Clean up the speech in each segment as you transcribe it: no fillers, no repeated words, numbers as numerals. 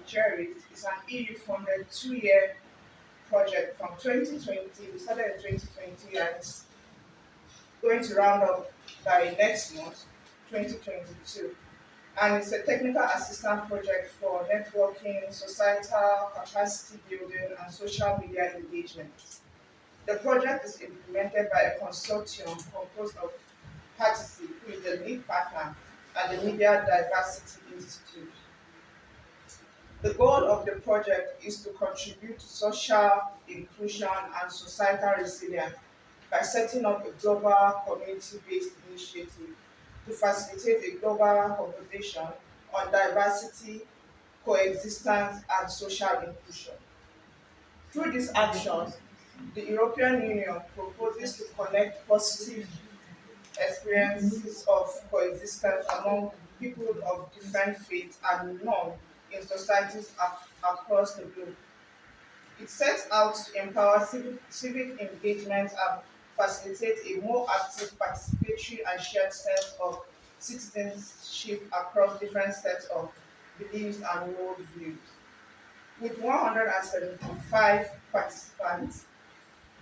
GERIS is an EU-funded 2-year project from 2020. We started in 2020 and it's going to round up by next month, 2022. And it's a technical assistance project for networking, societal capacity building, and social media engagement. The project is implemented by a consortium composed of Partisi, who is the lead partner, and the Media Diversity Institute. The goal of the project is to contribute to social inclusion and societal resilience by setting up a global community-based initiative to facilitate a global conversation on diversity, coexistence, and social inclusion. Through these actions, the European Union proposes to connect positive experiences of coexistence among people of different faiths and norms in societies across the globe. It sets out to empower civic engagement and facilitate a more active, participatory, and shared sense of citizenship across different sets of beliefs and worldviews. With 175 participants,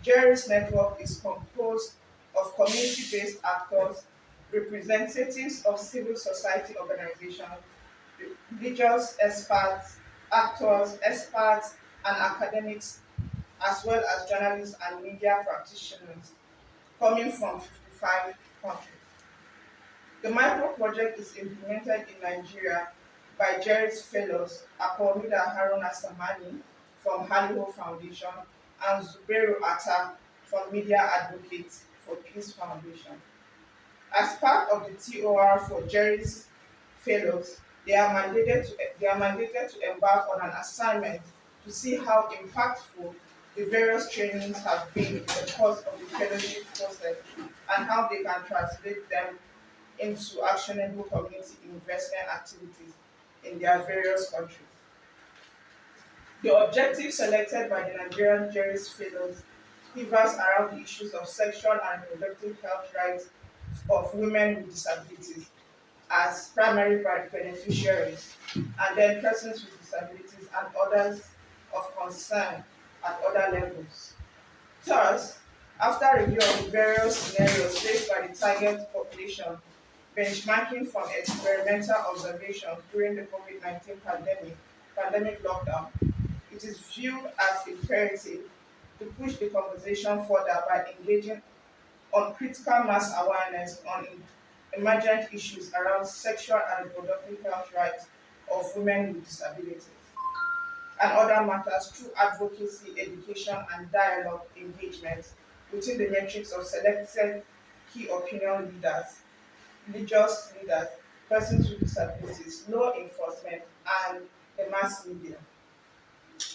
GERIS network is composed of community-based actors, representatives of civil society organizations, religious experts, actors, experts, and academics, as well as journalists and media practitioners coming from 55 countries. The micro project is implemented in Nigeria by GERIS fellows Apolmida Tsammani from Haly Foundation and Zubairu Atta from Media Advocates for Peace Foundation. As part of the TOR for GERIS fellows, they are mandated to embark on an assignment to see how impactful the various trainings have been in the course of the fellowship process and how they can translate them into actionable community investment activities in their various countries. The objective selected by the Nigerian GERIS fellows pivots around the issues of sexual and reproductive health rights of women with disabilities as primary beneficiaries, and then persons with disabilities and others of concern at other levels. Thus, after review of the various scenarios faced by the target population, benchmarking from experimental observations during the COVID-19 pandemic lockdown, it is viewed as imperative to push the conversation further by engaging on critical mass awareness on emergent issues around sexual and reproductive health rights of women with disabilities and other matters through advocacy, education, and dialogue engagement within the metrics of selected key opinion leaders, religious leaders, persons with disabilities, law enforcement, and the mass media.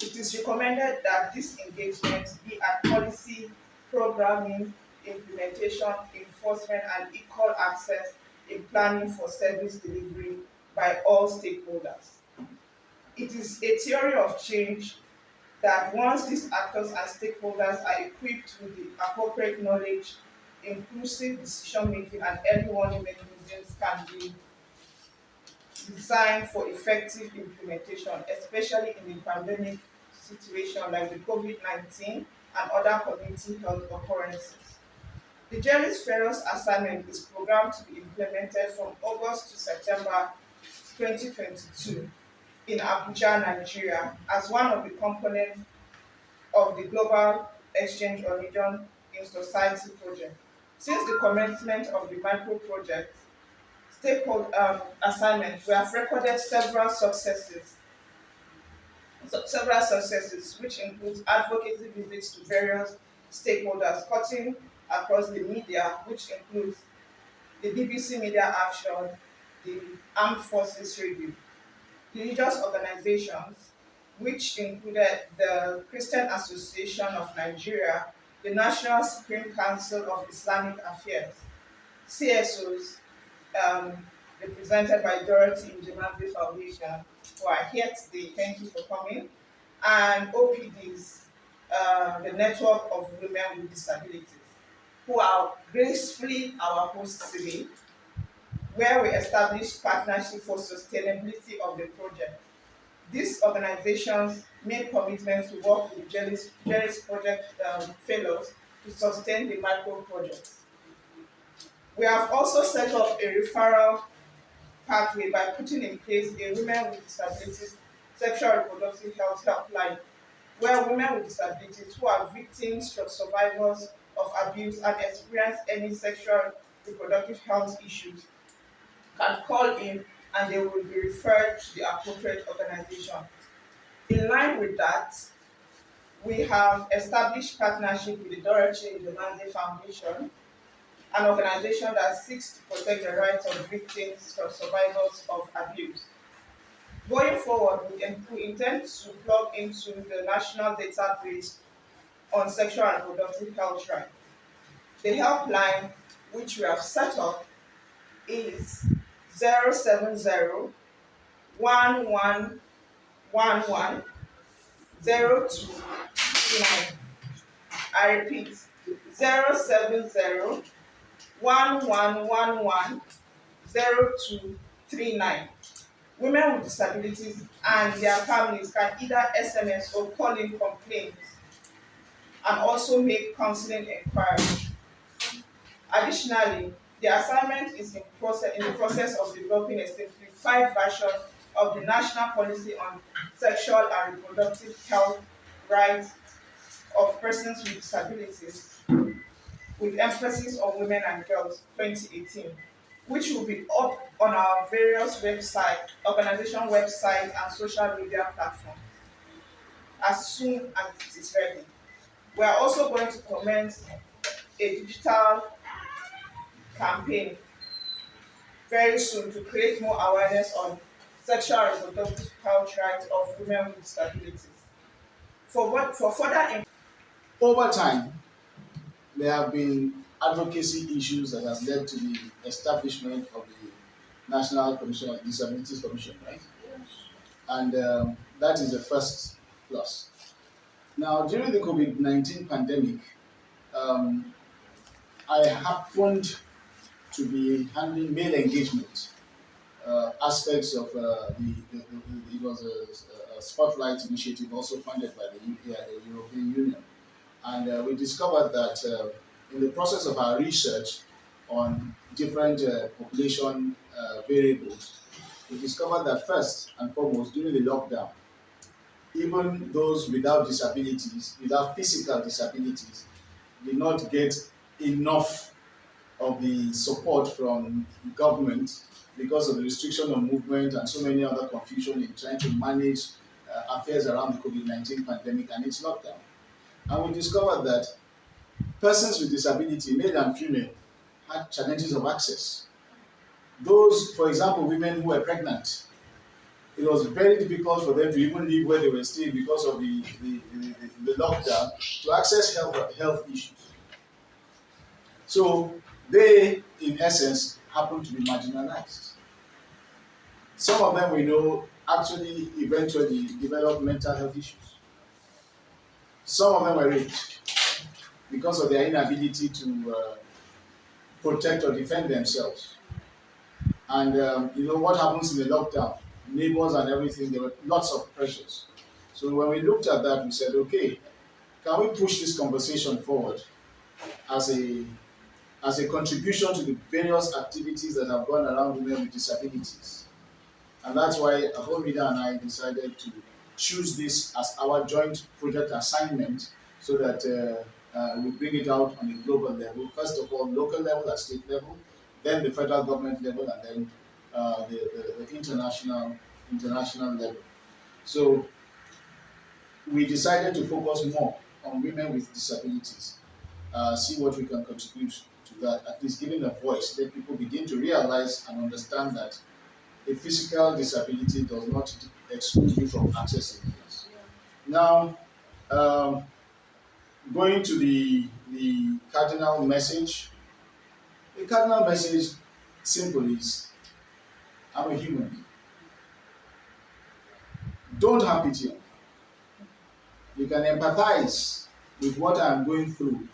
It is recommended that this engagement be at policy, programming, implementation, enforcement, and equal access in planning for service delivery by all stakeholders. It is a theory of change that once these actors and stakeholders are equipped with the appropriate knowledge, inclusive decision making, and early warning mechanisms can be designed for effective implementation, especially in a pandemic situation like the COVID-19 and other community health occurrences. The GERIS Fellows assignment is programmed to be implemented from August to September 2022 in Abuja, Nigeria, as one of the components of the Global Exchange on Religion in Society project. Since the commencement of the micro project, stakeholder assignment, we have recorded several successes, which include advocacy visits to various stakeholders cutting across the media, which includes the BBC Media Action, the Armed Forces Review, religious organizations, which included the Christian Association of Nigeria, the National Supreme Council of Islamic Affairs, CSOs, represented by Dorothy Njemabe Foundation, who are here today. Thank you for coming. And OPDs, the Network of Women with Disabilities, who are gracefully our hosts today, where we established partnership for sustainability of the project. These organizations made commitments to work with the GERIS Project fellows to sustain the micro projects. We have also set up a referral pathway by putting in place a Women with Disabilities Sexual Reproductive Health Helpline, where women with disabilities who are victims or survivors of abuse and experience any sexual reproductive health issues can call in and they will be referred to the appropriate organization. In line with that, we have established partnership with the Dorothy Ndomande Foundation, an organization that seeks to protect the rights of victims or survivors of abuse. Going forward, we intend to plug into the national database on sexual and reproductive health rights. The helpline, which we have set up, is 070 1111 0239. I repeat, 070 1111 0239. Women with disabilities and their families can either SMS or call in complaints and also make counseling inquiries. Additionally, the assignment is in the process of developing a simplified version of the National Policy on Sexual and Reproductive Health Rights of Persons with Disabilities, with emphasis on women and girls 2018, which will be up on our various organization websites and social media platforms as soon as it is ready. We are also going to commence a digital campaign very soon to create more awareness on sexual and reproductive health rights of women with disabilities. For further Over time, there have been advocacy issues that has led to the establishment of the National Commission on Disabilities Commission, right? And that is the first plus. Now, during the COVID-19 pandemic, um, I happened to be handling male engagement aspects of it was a spotlight initiative also funded by the European Union. And we discovered that in the process of our research on different population variables, we discovered that first and foremost during the lockdown, even those without disabilities, without physical disabilities, did not get enough of the support from government because of the restriction of movement and so many other confusion in trying to manage affairs around the COVID-19 pandemic and its lockdown. And we discovered that persons with disability, male and female, had challenges of access. Those, for example, women who were pregnant, it was very difficult for them to even leave where they were staying because of the lockdown to access health issues. So they, in essence, happen to be marginalized. Some of them we know actually eventually develop mental health issues. Some of them were raped because of their inability to protect or defend themselves. And you know what happens in the lockdown? Neighbors and everything, there were lots of pressures. So when we looked at that, we said, okay, can we push this conversation forward as a contribution to the various activities that have gone around women with disabilities? And that's why Apolmida and I decided to choose this as our joint project assignment so that we bring it out on a global level. First of all, local level at state level, then the federal government level, and then the international level. So we decided to focus more on women with disabilities, see what we can contribute to that, at least giving a voice, let people begin to realize and understand that a physical disability does not exclude you from accessing things. Now, going to the cardinal message. The cardinal message, simple, is I'm a human being. Don't have pity on me. You can empathize with what I'm going through,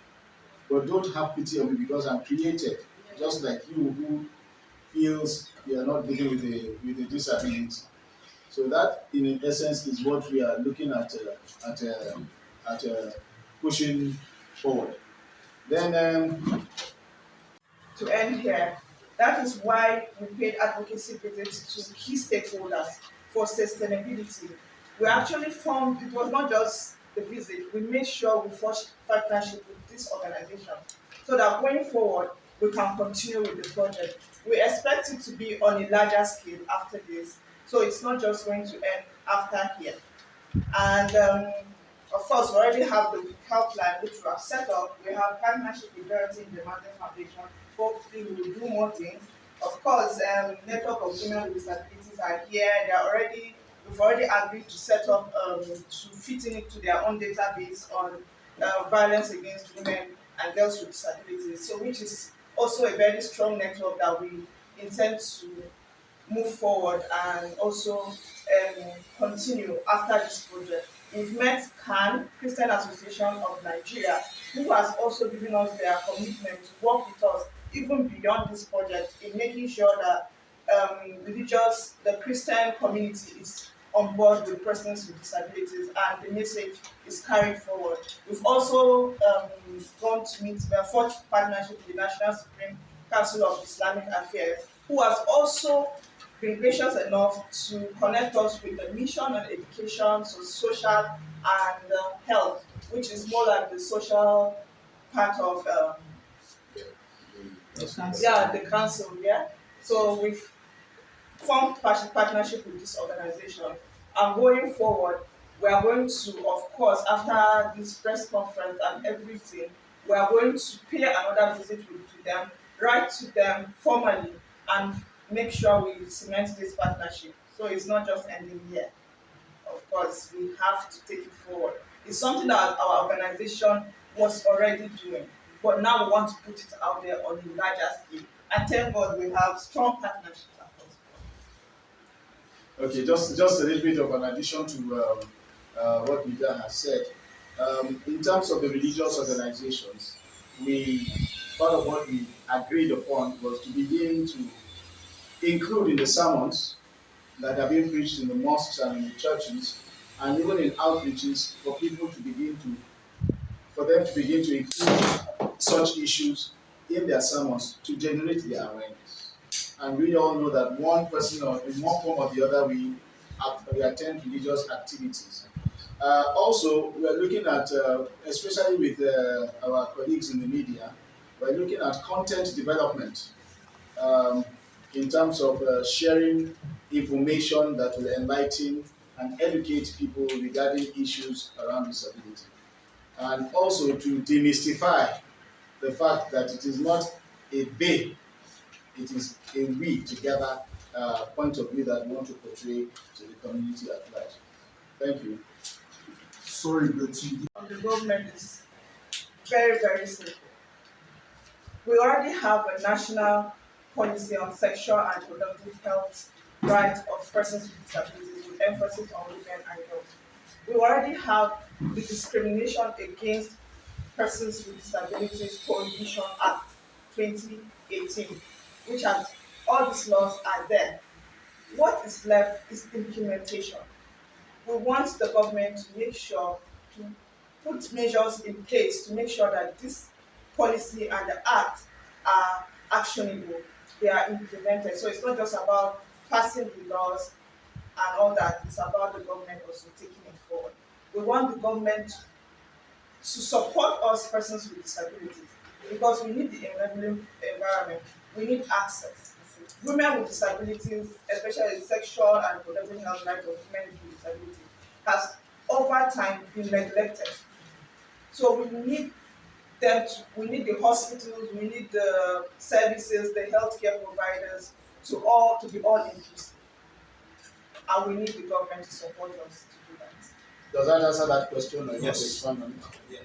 but don't have pity on me because I'm created, just like you who feels you are not living with a disability. So that, in essence, is what we are looking at, at pushing forward. Then, To end here, that is why we paid advocacy visits to key stakeholders for sustainability. We actually formed, it was not just the visit, we made sure we forged partnership with this organization so that going forward, we can continue with the project. We expect it to be on a larger scale after this. So it's not just going to end after here. And of course, we already have the helpline which we have set up. We have partnership with Charity in the Mountain Foundation. Hopefully, we will do more things. Of course, network of women with disabilities are here. They are already we've already agreed to set up to fit in it to their own database on violence against women and girls with disabilities. So, which is also a very strong network that we intend to move forward and also continue after this project. We've met CAN, Christian Association of Nigeria, who has also given us their commitment to work with us even beyond this project in making sure that the Christian community is on board with persons with disabilities and the message is carried forward. We've also gone to meet the forged partnership with the National Supreme Council of Islamic Affairs, who has also been gracious enough to connect us with the mission on education, so social and health, which is more like the social part of the council. Yeah. So we've formed partnership with this organization, and going forward, we are going to, of course, after this press conference and everything, we are going to pay another visit to them, write to them formally, and make sure we cement this partnership. So it's not just ending here. Of course, we have to take it forward. It's something that our organization was already doing, but now we want to put it out there on a larger scale. And thank God we have strong partnerships across. okay, just a little bit of an addition to what Mida has said. In terms of the religious organizations, we part of what we agreed upon was to begin to include in the sermons that are being preached in the mosques and in the churches, and even in outreaches, for people to begin to, for them to begin to include such issues in their sermons to generate their awareness. And we all know that one person or in one form or the other, we attend religious activities. Also, we are looking at, especially with our colleagues in the media, we're looking at content development um, in terms of sharing information that will enlighten and educate people regarding issues around disability. And also to demystify the fact that it is not a they, it is a we together point of view that we want to portray to the community at large. Thank you. Sorry, but you The government is very, very simple. We already have a national policy on sexual and reproductive health rights of persons with disabilities with emphasis on women and girls. We already have the Discrimination Against Persons with Disabilities Prohibition Act 2018, which has all these laws are there. What is left is implementation. We want the government to make sure to put measures in place to make sure that this policy and the act are actionable, they are implemented. So it's not just about passing the laws and all that, it's about the government also taking it forward. We want the government to support us persons with disabilities because we need the enabling environment, we need access. Women with disabilities, especially sexual and reproductive health rights of women with disabilities, has over time been neglected. So we need we need the hospitals, we need the services, the healthcare providers to be all inclusive. And we need the government to support us to do that. Does that answer that question or you want to Yes. expand on it? Yeah.